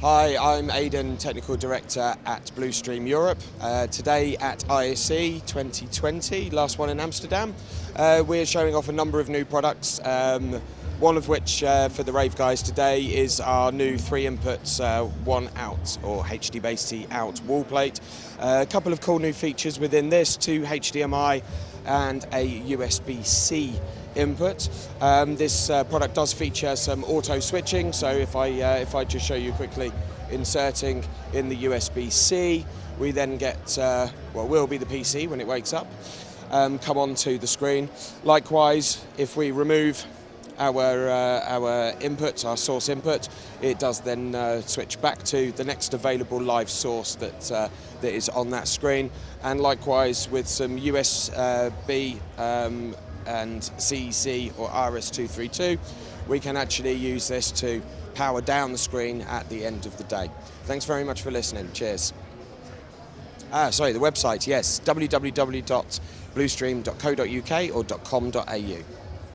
Hi, I'm Aidan, Technical Director at Blustream Europe. Today at ISE 2020, last one in Amsterdam, we're showing off a number of new products, one of which for the rAVe guys today is our new 3 inputs, 1 out, or HDBaseT out wall plate. A couple of cool new features within this, 2 HDMI and a USB-C input. This product does feature some auto switching, so if I just show you quickly inserting in the USB-C, we then get what will be the PC when it wakes up, come onto the screen. Likewise, if we remove our input, our source input, it does then switch back to the next available live source that is on that screen. And likewise with some USB and CEC or RS232, we can actually use this to power down the screen at the end of the day. Thanks very much for listening. Cheers. Sorry, the website, yes, www.blustream.co.uk or .com.au.